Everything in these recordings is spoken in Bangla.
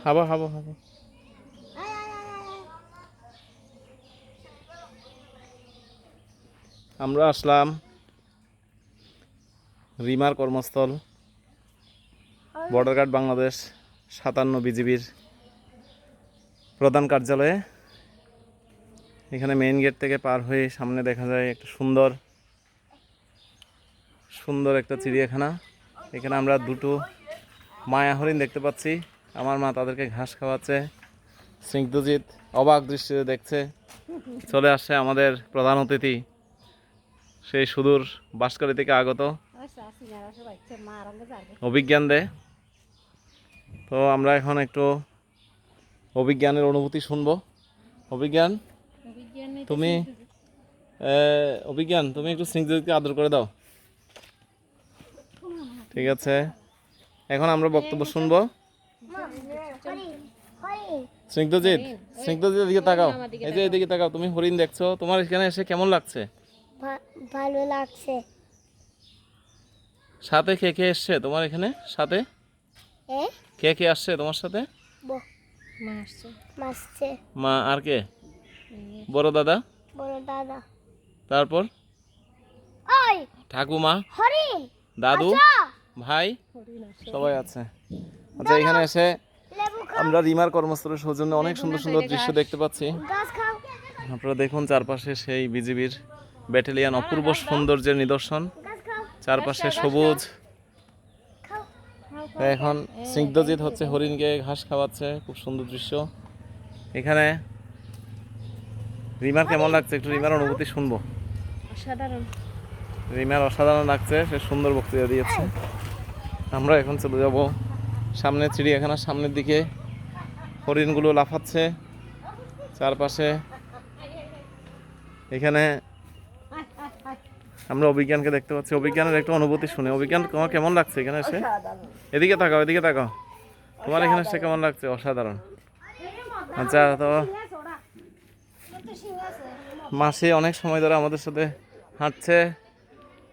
হাবো হাবো হাবো। আমরা আসলাম রিমার কর্মস্থল বর্ডার গার্ড বাংলাদেশ 57 বিজিবির প্রধান কার্যালয়ে। এখানে মেইন গেট থেকে পার হয়ে সামনে দেখা যায় একটা সুন্দর একটা চিড়িয়াখানা। এখানে আমরা দুটো মায়া হরিণ দেখতে পাচ্ছি। আমার মা তাদেরকে ঘাস খাওয়াচ্ছে। স্নিগ্ধজিৎ অবাক দৃষ্টিতে দেখছে। চলে আসছে আমাদের প্রধান অতিথি, সেই সুদূর বাঁশখালী থেকে আগত অভিজ্ঞান দে। তো আমরা এখন একটু অভিজ্ঞানের অনুভূতি শুনবো। অভিজ্ঞান তুমি তুমি একটু স্নিগ্ধজিৎকে আদর করে দাও। ঠিক আছে, এখন আমরা বক্তব্য শুনবো। স্নিগ্ধজিৎ এদিকে তাকাও। এই যে এদিকে তাকাও, তুমি হরিণ দেখছো, তোমার এখানে এসে কেমন লাগছে? ভালো লাগছে। সাথে কে কে এসছে তোমার এখানে? সাথে কে কে আসছে তোমার সাথে? মা আর কে? বড় দাদা। তারপর ঠাকুমা, দাদু, ভাই সবাই আছে। আচ্ছা, এখানে এসে আমরা রিমার কর্মস্থলের সৌজন্যে অনেক সুন্দর সুন্দর দৃশ্য দেখতে পাচ্ছি। আপনারা দেখুন চারপাশে সেই বিজিবির ব্যাটালিয়ান, অপূর্ব সৌন্দর্যের নিদর্শন, চারপাশে সবুজ। এখন স্নিগ্ধজিৎ হচ্ছে হরিণকে ঘাস খাওয়াচ্ছে, খুব সুন্দর দৃশ্য। এখানে রিমার কেমন লাগছে একটু রিমার অনুভূতি শুনবো। রিমার অসাধারণ লাগছে, সে সুন্দর বক্তৃতা দিয়েছে। আমরা এখন চলে যাব সামনে চিড়িয়াখানার সামনের দিকে। হরিণগুলো লাফাচ্ছে চারপাশে। এখানে আমরা অভিজ্ঞানকে দেখতে পাচ্ছি। অভিজ্ঞানের একটু অনুভূতি শুনে। অভিজ্ঞান, তোমার কেমন লাগছে এখানে এসে? এদিকে তাকাও, এদিকে তাকাও, তোমার এখানে এসে কেমন লাগছে? অসাধারণ। আচ্ছা, তো মাসি অনেক সময় ধরে আমাদের সাথে হাঁটছে,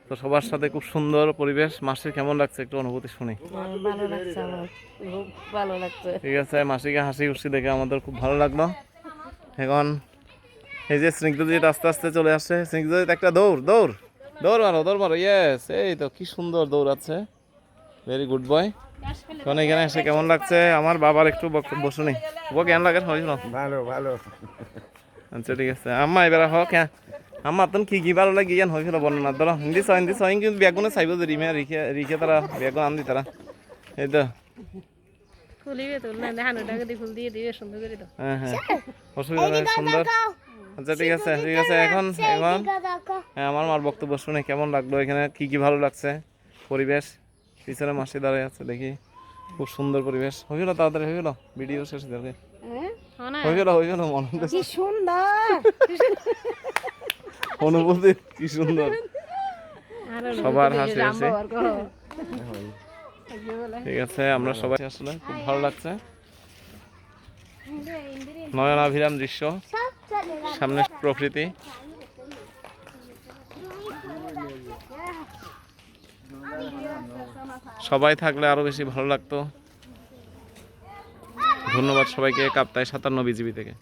তো সবার সাথে খুব সুন্দর পরিবেশ। মাসির কেমন লাগছে একটু অনুভূতি শুনি। ভালো লাগছে, আমার খুব ভালো লাগছে। ঠিক আছে, মাসিকে হাসি খুশি দেখে আমাদের খুব ভালো লাগলো। এখন এই যে স্নিগ্ধজিৎ আস্তে আস্তে চলে আসছে। স্নিগ্ধজিৎ একটা দৌড় মারো। ইয়েস, এই তো কি সুন্দর দৌড়াচ্ছে, ভেরি গুড বয়। এখন এখানে এসে কেমন লাগছে? আমার বাবার একটু বক্তব্য শুনি। কেমন লাগে? ভালো। আচ্ছা, ঠিক আছে। আম্মা এবার হোক। হ্যাঁ আম্মা, তুমি কি ভালো লাগে ইয়ান হয়েছিল বর্ণনা ধরো। হিন্দি সহিং কিন্তু বেগুনে চাইব যে রিমে রিখে তারা বেগুন আন দি তারা। এই তো ফুলিবে তো না, দেখানো টাকা দিয়ে ফুল দিয়ে দিবে সুন্দর করে। তো হ্যাঁ, অসুবিধা নেই, সুন্দর। আচ্ছা, ঠিক আছে। এখন হ্যাঁ, আমার মার বক্তব্য শুনে কেমন লাগলো? এখানে কি ভালো লাগছে? পরিবেশ, পিছনে মাসি দাঁড়ায় আছে, দেখি খুব সুন্দর পরিবেশ। হইল তাড়াতাড়ি হইল, ভিডিও শেষ দেখে হইল মনে কি সুন্দর অনুভূতি, কি সুন্দর। সবার হাসি হাসি। ঠিক আছে, আমরা সবাই আসলে খুব ভালো লাগছে। নয়নাভিরাম দৃশ্য, সামনে প্রকৃতি। সবাই থাকলে আরো বেশি ভালো লাগতো। ধন্যবাদ সবাইকে। কাপ্তাই 57 বিজিবি থেকে।